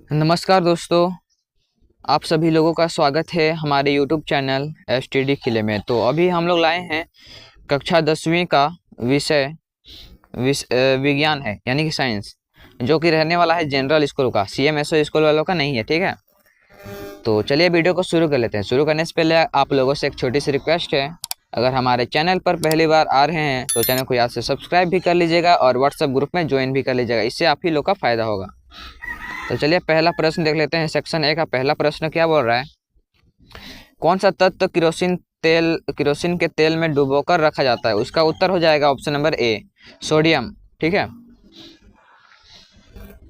नमस्कार दोस्तों, आप सभी लोगों का स्वागत है हमारे यूट्यूब चैनल एसटीडी किले में। तो अभी हम लोग लाए हैं कक्षा 10वीं का विषय विज्ञान है, यानी कि साइंस, जो कि रहने वाला है जनरल स्कूल का, सीएमएसओ स्कूल वालों का नहीं है। ठीक है, तो चलिए वीडियो को शुरू कर लेते हैं। शुरू करने से पहले आप लोगों से एक छोटी सी रिक्वेस्ट है, अगर हमारे चैनल पर पहली बार आ रहे हैं तो चैनल को याद से सब्सक्राइब भी कर लीजिएगा और व्हाट्सएप ग्रुप में ज्वाइन भी कर लीजिएगा, इससे आप ही लोग का फायदा होगा। तो चलिए पहला प्रश्न देख लेते हैं। सेक्शन ए का पहला प्रश्न क्या बोल रहा है? कौन सा तत्व किरोसिन के तेल में डुबोकर रखा जाता है? उसका उत्तर हो जाएगा ऑप्शन नंबर ए, सोडियम। ठीक है,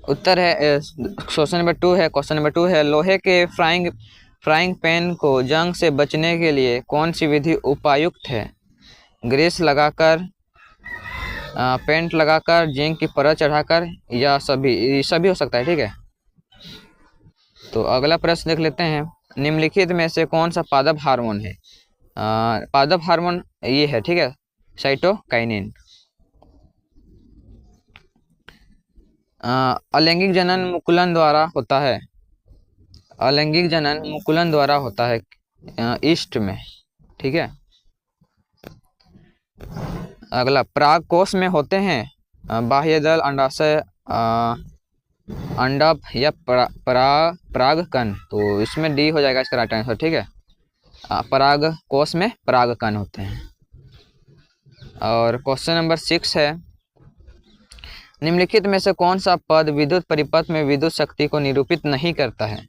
उत्तर है क्वेश्चन नंबर टू है लोहे के फ्राइंग पैन को जंग से बचने के लिए कौन सी विधि उपयुक्त है? ग्रीस लगाकर, पेंट लगाकर, जिंक की परत चढ़ाकर, या सभी हो सकता है। ठीक है, तो अगला प्रश्न देख लेते हैं। निम्नलिखित में से कौन सा पादप हार्मोन है? पादप हार्मोन ये है, ठीक है, साइटोकाइनिन। अलैंगिक जनन मुकुलन द्वारा होता है। अलैंगिक जनन मुकुलन द्वारा होता है ईस्ट में। ठीक है, अगला पराग कोश में होते हैं बाह्य दल, अंडाशय, अंडप या परागकण। तो इसमें डी हो जाएगा इसका राइट आंसर। ठीक है, पराग कोश में परागकण होते हैं। और क्वेश्चन नंबर 6 है, निम्नलिखित में से कौन सा पद विद्युत परिपथ में विद्युत शक्ति को निरूपित नहीं करता है?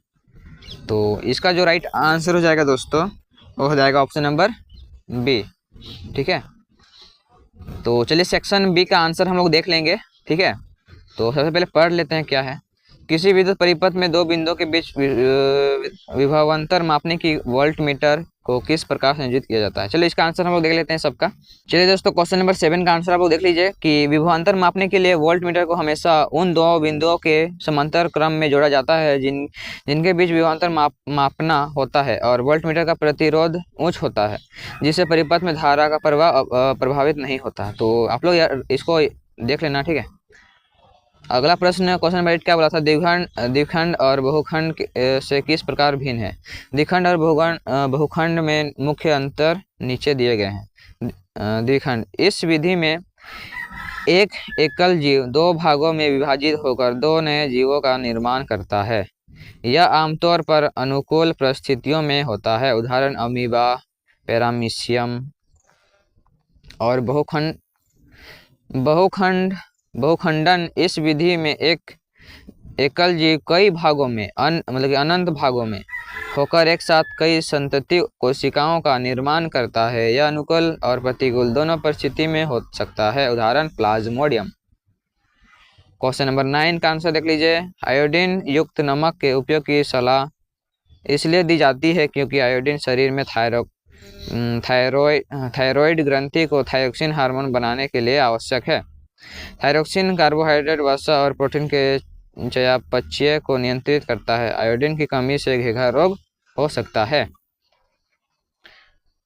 तो इसका जो राइट आंसर हो जाएगा दोस्तों, वो हो जाएगा ऑप्शन नंबर बी। ठीक है, तो चलिए सेक्शन बी का आंसर हम लोग देख लेंगे। ठीक है, तो सबसे पहले पढ़ लेते हैं क्या है। किसी विद्युत परिपथ में दो बिंदुओं के बीच विभवांतर मापने की वोल्ट मीटर को किस प्रकार संयोजित किया जाता है? चलिए इसका आंसर हम लोग देख लेते हैं सबका। चलिए दोस्तों, क्वेश्चन नंबर 7 का आंसर आप लोग देख लीजिए कि विभवांतर मापने के लिए वोल्ट मीटर को हमेशा उन दो बिंदुओं के समांतर क्रम में जोड़ा जाता है जिनके बीच विभवांतर मापना होता है, और वोल्ट मीटर का प्रतिरोध उच्च होता है, जिससे परिपथ में धारा का प्रवाह प्रभावित नहीं होता। तो आप लोग इसको देख लेना। ठीक है, अगला प्रश्न क्वेश्चन नंबर 8 क्या बोला था? द्विखंड और बहुखंड से किस प्रकार भिन्न है? द्विखंड और बहुखंड में मुख्य अंतर नीचे दिए गए हैं। द्विखंड, इस विधि में एक एकल जीव दो भागों में विभाजित होकर दो नए जीवों का निर्माण करता है। यह आमतौर पर अनुकूल परिस्थितियों में होता है, उदाहरण अमीबा, पैरामीशियम। और बहुखंडन, इस विधि में एक एकल जीव कई भागों में मतलब कि अनंत भागों में होकर एक साथ कई संतति कोशिकाओं का निर्माण करता है। यह अनुकूल और प्रतिकूल दोनों परिस्थिति में हो सकता है, उदाहरण प्लाज्मोडियम। क्वेश्चन नंबर 9 का आंसर देख लीजिए। आयोडीन युक्त नमक के उपयोग की सलाह इसलिए दी जाती है क्योंकि आयोडीन शरीर में थायरॉइड ग्रंथि को थायरोक्सिन हार्मोन बनाने के लिए आवश्यक है। थायरोक्सिन कार्बोहाइड्रेट, वसा और प्रोटीन के चयापचय को नियंत्रित करता है। आयोडीन की कमी से घेघा रोग हो सकता है।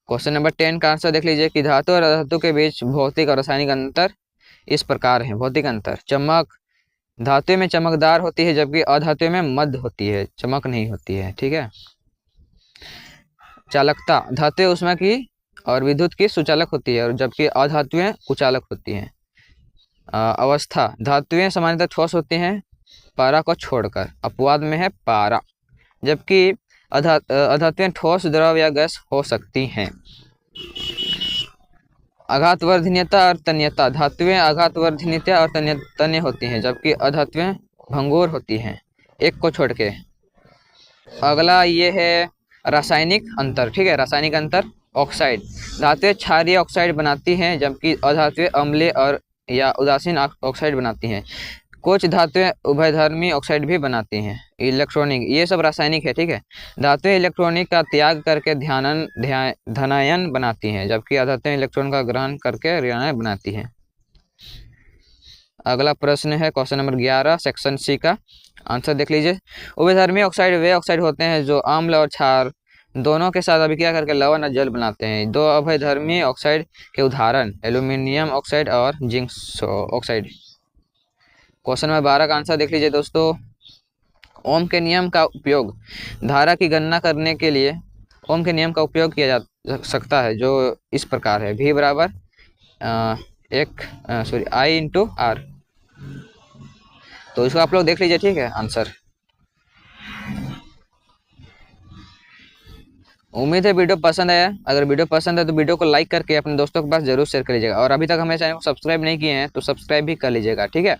क्वेश्चन नंबर 10 का आंसर देख लीजिए कि धातु और अधातु के बीच भौतिक और रासायनिक अंतर इस प्रकार है। भौतिक अंतर, चमक धातु में चमकदार होती है जबकि अधातु में मध्य होती है, चमक नहीं होती है। ठीक है, चालकता, धातु ऊष्मा की और विद्युत की सुचालक होती है और जबकि अधातुएं कुचालक होती हैं। अवस्था, धातुएं सामान्यतः ठोस होती हैं पारा को छोड़कर, अपवाद में है पारा, जबकि अधातुएं ठोस, द्रव या गैस हो सकती हैं। आघातवर्धनीयता और तन्यता, धातुएं आघातवर्धनीयता और तन्य होती हैं जबकि अधातुएं भंगुर होती हैं, एक को छोड़ के। अगला ये है रासायनिक अंतर। ठीक है, रासायनिक अंतर, ऑक्साइड, धातुएं क्षारीय ऑक्साइड बनाती हैं जबकि अधातुएं अम्लीय और या उदासीन ऑक्साइड बनाती हैं। कुछ धातुएं उभयधर्मी ऑक्साइड भी बनाती हैं। इलेक्ट्रॉनिक, ये सब रासायनिक है। ठीक है, धातुएं इलेक्ट्रॉनिक का त्याग करके धनायन बनाती हैं जबकि अधातुएं इलेक्ट्रॉन का ग्रहण करके ऋणायन बनाती हैं। अगला प्रश्न है क्वेश्चन नंबर 11 सेक्शन सी का आंसर देख लीजिए। उभयधर्मी ऑक्साइड वे ऑक्साइड होते हैं जो अम्ल और क्षार दोनों के साथ अभिक्रिया करके लवण और जल बनाते हैं। दो अभयधर्मी ऑक्साइड के उदाहरण एल्यूमिनियम ऑक्साइड और जिंक ऑक्साइड। क्वेश्चन नंबर 12 का आंसर देख लीजिए दोस्तों। ओम के नियम का उपयोग धारा की गणना करने के लिए ओम के नियम का उपयोग किया जा सकता है, जो इस प्रकार है। V बराबर I इंटू आर। तो इसको आप लोग देख लीजिए, ठीक है आंसर। उम्मीद है वीडियो पसंद आया। अगर वीडियो पसंद है तो वीडियो को लाइक करके अपने दोस्तों के पास जरूर शेयर कर लीजिएगा, और अभी तक हमें चैनल को सब्सक्राइब नहीं किए हैं तो सब्सक्राइब भी कर लीजिएगा, ठीक है।